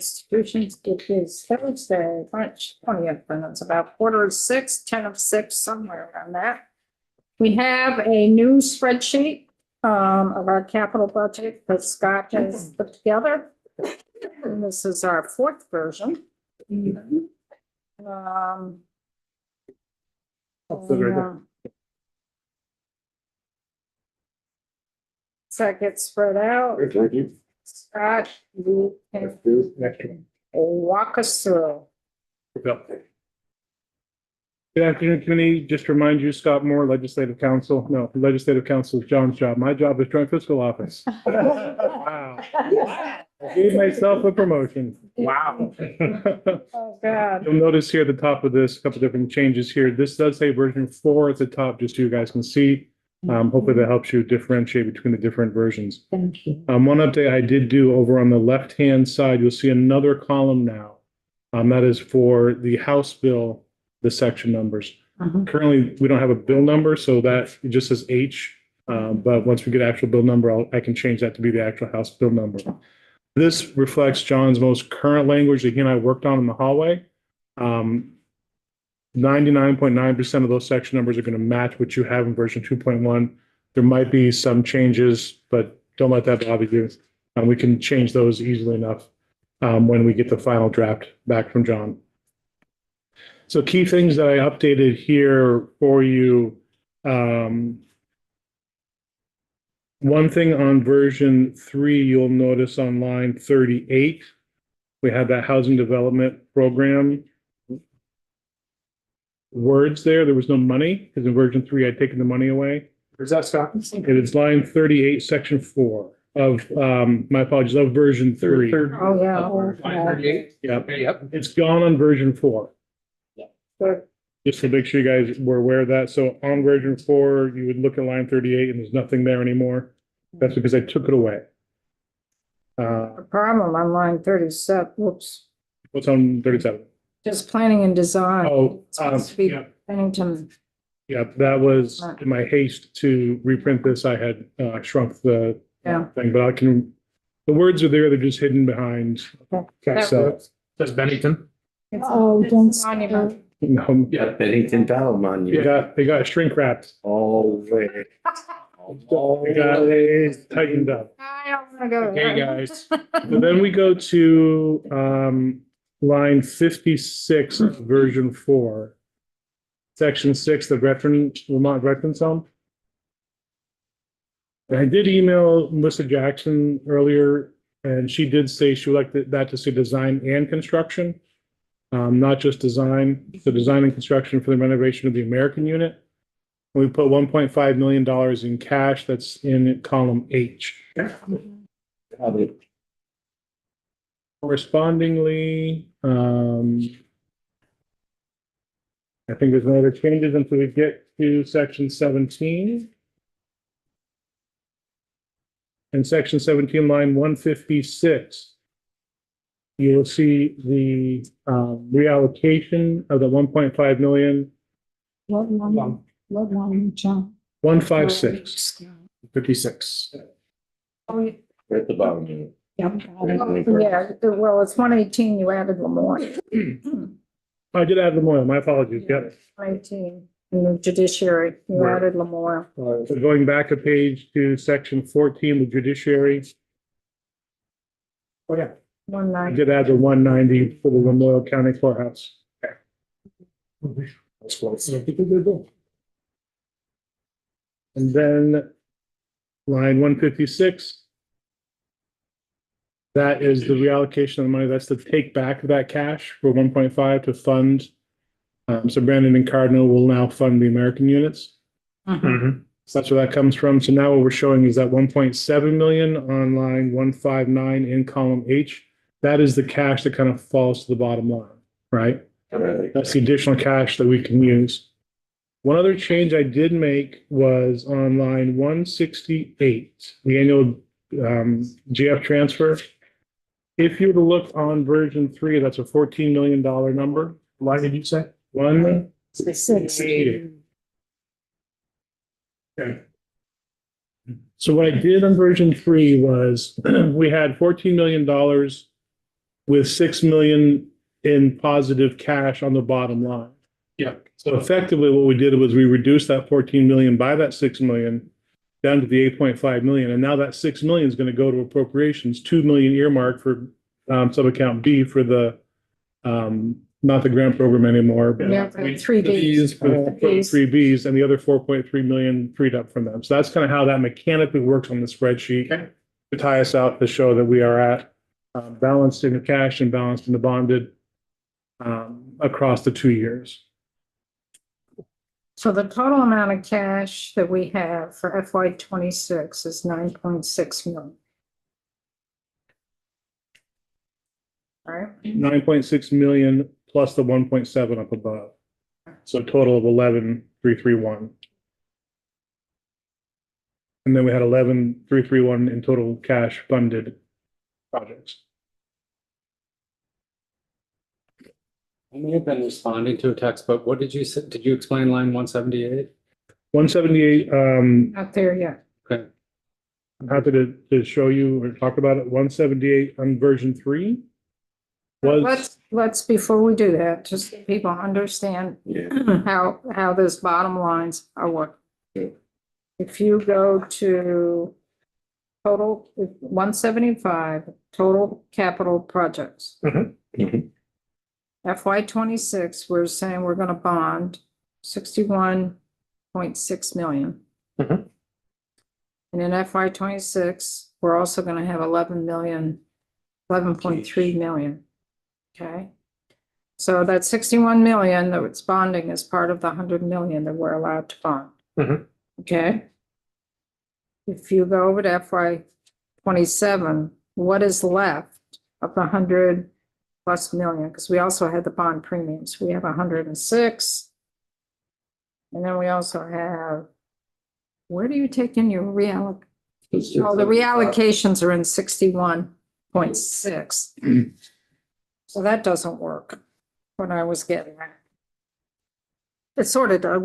institutions. It is Thursday, March 20th, and it's about 5:45, 10 of 6, somewhere around that. We have a new spreadsheet of our capital budget that Scott has put together. And this is our fourth version. So it gets spread out. Scott, you can walk us through. Good afternoon, committee. Just to remind you, Scott Moore, Legislative Counsel. No, Legislative Counsel is John's job. My job is Joint Fiscal Office. Wow. I gave myself a promotion. Wow. Oh, God. You'll notice here at the top of this, a couple different changes here. This does say version 4 at the top, just so you guys can see. Hopefully that helps you differentiate between the different versions. Thank you. One update I did do over on the left-hand side, you'll see another column now. That is for the House bill, the section numbers. Currently, we don't have a bill number, so that it just says H. But once we get actual bill number, I can change that to be the actual House bill number. This reflects John's most current language that he and I worked on in the hallway. 99.9% of those section numbers are going to match what you have in version 2.1. There might be some changes, but don't let that bother you. We can change those easily enough when we get the final draft back from John. So key things that I updated here for you. One thing on version 3, you'll notice on line 38, we have that housing development program words there. There was no money because in version 3, I'd taken the money away. Where's that, Scott? It is line 38, section 4 of, my apologies, of version 3. Oh, yeah. Line 38? Yep. Yep. It's gone on version 4. Good. Just to make sure you guys were aware of that. So on version 4, you would look at line 38 and there's nothing there anymore. That's because I took it away. The problem on line 37, whoops, What's on 37? just planning and design. Oh, It's supposed to be yeah, Pennington. that was in my haste to reprint this. I had shrunk the Yeah. thing, but I can, the words are there. They're just hidden behind. That So, Says Bennington. Oh, don't. Monument. no, Yeah, Bennington Town Monument. they got shrink wrapped. Always. They got tightened up. I don't want to go. Okay, guys. So then we go to line 56, version 4, section 6, the Vermont Veterans Home. I did email Melissa Jackson earlier, and she did say she would like that to say design and construction, not just design. So design and construction for the renovation of the American unit. We put $1.5 million in cash. That's in column H. Correspondingly, I think there's no other changes until we get to section 17. In section 17, line 156, you will see the reallocation of the 1.5 million, What one, John? 156. 56. Oh, yeah. At the bottom. Yeah, well, it's 118, you added Lemoore. I did add Lemoyle, my apologies, yep. 19, in the judiciary, you Right. added Lemoore. So going back a page to section 14, the judiciary, Oh, yeah. I 190. did add the 190 for the Lemoyle County Courthouse. That's close. And then line 156. That is the reallocation of the money. That's the take back of that cash for 1.5 to fund. So Brandon and Cardinal will now fund the American units. Mm-hmm. So that's where that comes from. So now what we're showing is that 1.7 million on line 159 in column H. That is the cash that kind of falls to the bottom line, right? Right. That's the additional cash that we can use. One other change I did make was on line 168, the annual GF transfer. If you were to look on version 3, that's a $14 million number. Why did you say? 168. Okay. So what I did on version 3 was we had $14 million with 6 million in positive cash on the bottom line. Yeah. So effectively, what we did was we reduced that 14 million by that 6 million down to the 8.5 million. And now that 6 million is going to go to appropriations, 2 million earmarked for sub-account B for the, not the grant program anymore. But Yeah, for the 3Bs. for the Bs. 3Bs and the other 4.3 million freed up from them. So that's kind of how that mechanically works on the spreadsheet to tie us out to show that we are at balanced in the cash and balanced in the bonded across the 2 years. So the total amount of cash that we have for FY 26 is 9.6 million. All right, 9.6 million plus the 1.7 up above. So a total of 11,331. And then we had 11,331 in total cash funded projects. I may have been responding to a text, but what did you say? Did you explain line 178? 178, not there yet. Okay. I'm happy to show you or talk about it. 178 on version 3 was, Let's, before we do that, just so people understand Yeah. how this bottom lines are working. If you go to total 175, total capital projects. Mhm. FY 26, we're saying we're gonna bond 61.6 million. Mhm. And in FY 26, we're also gonna have 11.3 million. Okay? So that 61 million that it's bonding is part of the 100 million that we're allowed to bond. Mhm. Okay? If you go over to FY 27, what is left of the 100 plus million? Because we also had the bond premiums. We have 106. And then we also have, where do you take in your Oh, the reallocations are in 61.6. So that doesn't work, what I was getting at. It sort of does.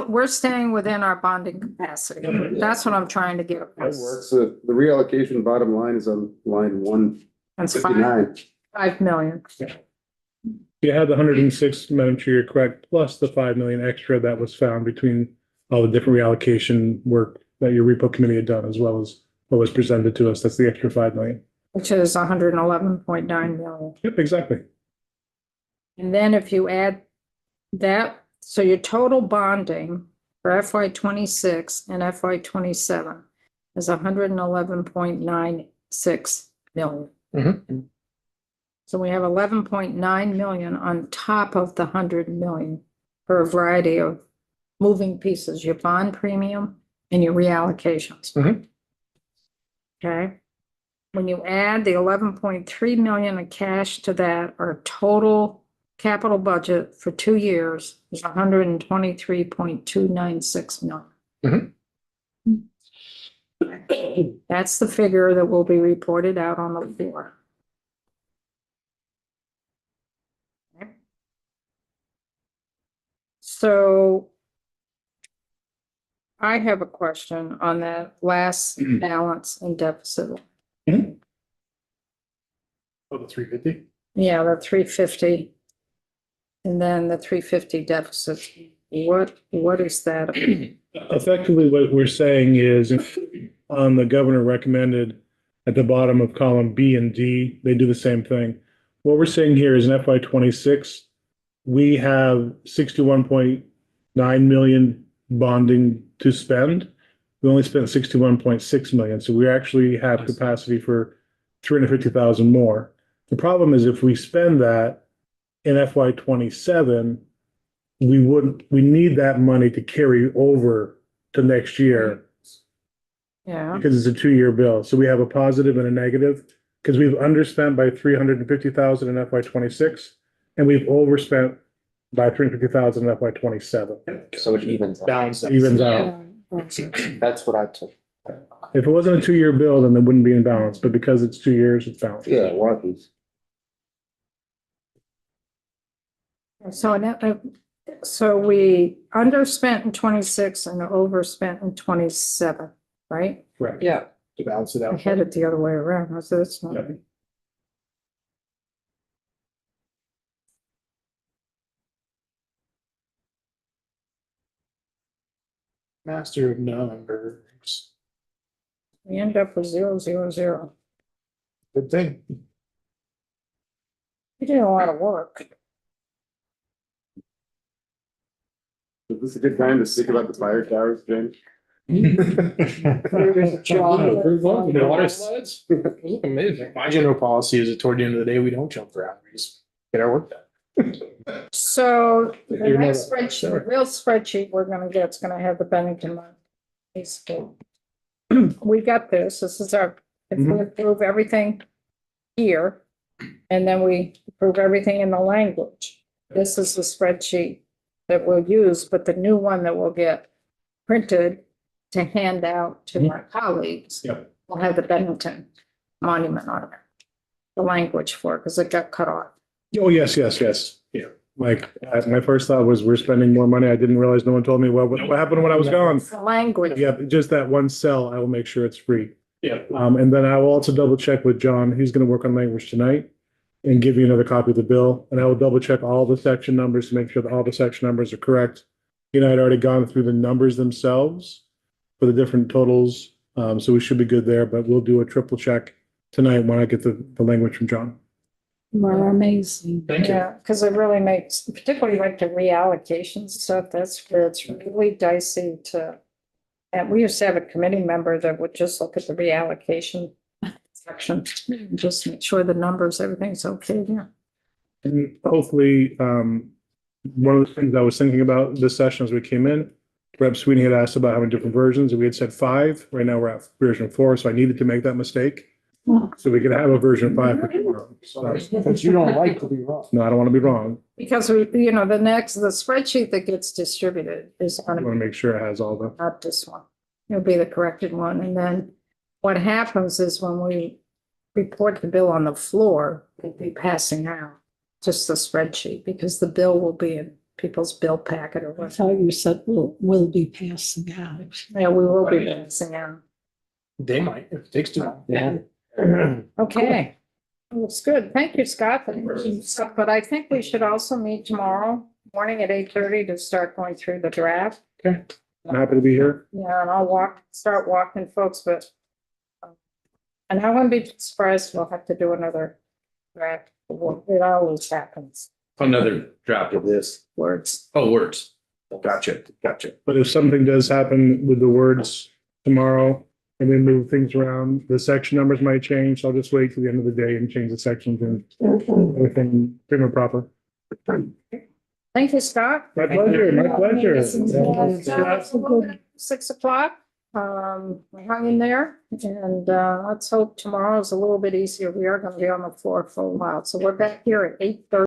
We're staying within our bonding capacity. That's what I'm trying to get That across. works. The reallocation bottom line is on line That's 159. 5 million. you had the 106, Madam Chair, you're correct, plus the 5 million extra that was found between all the different reallocation work that your repo committee had done, as well as what was presented to us. That's the extra 5 million. Which is 111.9 million. Yep, exactly. And then if you add that, so your total bonding for FY 26 and FY 27 is 111.96 million. Mhm. So we have 11.9 million on top of the 100 million for a variety of moving pieces, your bond premium and your reallocations. Mhm. Okay? When you add the 11.3 million of cash to that, our total capital budget for 2 years is 123.296 million. That's the figure that will be reported out on the floor. So I have a question on that last balance and deficit. Mm-hmm. Oh, the 350? Yeah, the 350. And then the 350 deficit. What is that? Effectively, what we're saying is on the governor recommended at the bottom of column B and D, they do the same thing. What we're saying here is in FY 26, we have 61.9 million bonding to spend. We only spent 61.6 million, so we actually have capacity for 350,000 more. The problem is if we spend that in FY 27, we need that money to carry over to next year Yeah, because it's a 2-year bill. So we have a positive and a negative because we've underspent by 350,000 in FY 26 and we've overspent by 350,000 in FY 27. So it evens out. Balance. Evens out. That's what I took. If it wasn't a 2-year bill, then it wouldn't be in balance, but because it's 2 years, it's balanced. Yeah, Watkins. so we underspent in 26 and overspent in 27, right? Correct. Yeah. To balance it I out. had it the other way around. I said it's not. Yep. Master of numbers. We end up with 000. Good thing. We did a lot of work. Is this a good time to speak about the fire towers, James? The water slides? Amazing. My general policy is that toward the end of the day, we don't jump around. We just get our work done. So the You're not- next spreadsheet, the real spreadsheet we're gonna get is gonna have the Bennington one. Basically. We got this. This is our, if we approve everything here, and then we approve everything in the language. This is the spreadsheet that we'll use, but the new one that will get printed to hand out to our colleagues. Yep. Will have the Bennington monument on it. The language for it, because it got cut off. Oh, yes, yeah. Like, my first thought was we're spending more money. I didn't realize no one told me what happened when I was gone. The language. Yeah, just that one cell, I will make sure it's free. Yeah. And then I will also double check with John. He's gonna work on language tonight and give you another copy of the bill. And I will double check all the section numbers to make sure that all the section numbers are correct. You know, I'd already gone through the numbers themselves for the different totals. So we should be good there, but we'll do a triple check tonight when I get the language from John. We're amazing. Thank you. Yeah, because it really makes, particularly like the reallocations stuff, that's where it's really dicey to. And we used to have a committee member that would just look at the reallocation section, and just make sure the numbers, everything's okay there. And hopefully, one of the things I was thinking about this session as we came in, Rep Sweeney had asked about having different versions, and we had said 5. Right now, we're at version 4, so I needed to make that mistake. So we could have a version 5 for tomorrow. So, But you don't like to be wrong. no, I don't want to be wrong. Because we, the spreadsheet that gets distributed is I gonna want be to make sure it has all the. not this one. It'll be the corrected one, and then what happens is when we report the bill on the floor, we'll be passing out just the spreadsheet, because the bill will be in people's bill packet or I whatever. thought you said we'll be passing out. Yeah, we will be passing out. They might, if it takes too long. Yeah. Okay, looks good. Thank you, Scott. But I think we should also meet tomorrow morning at 8:30 to start going through the draft. I'm happy to be here. Yeah, and I'll start walking folks, but and I wouldn't be surprised if we'll have to do another draft. It always happens. Another draft of this. Words. Oh, words. Gotcha. But if something does happen with the words tomorrow and we move things around, the section numbers might change. So I'll just wait till the end of the day and change the sections and everything prim and proper. Thank you, Scott. My pleasure, my pleasure. 6:00. We hung in there, and let's hope tomorrow's a little bit easier. We are gonna be on the floor for a while, so we're back here at 8:30.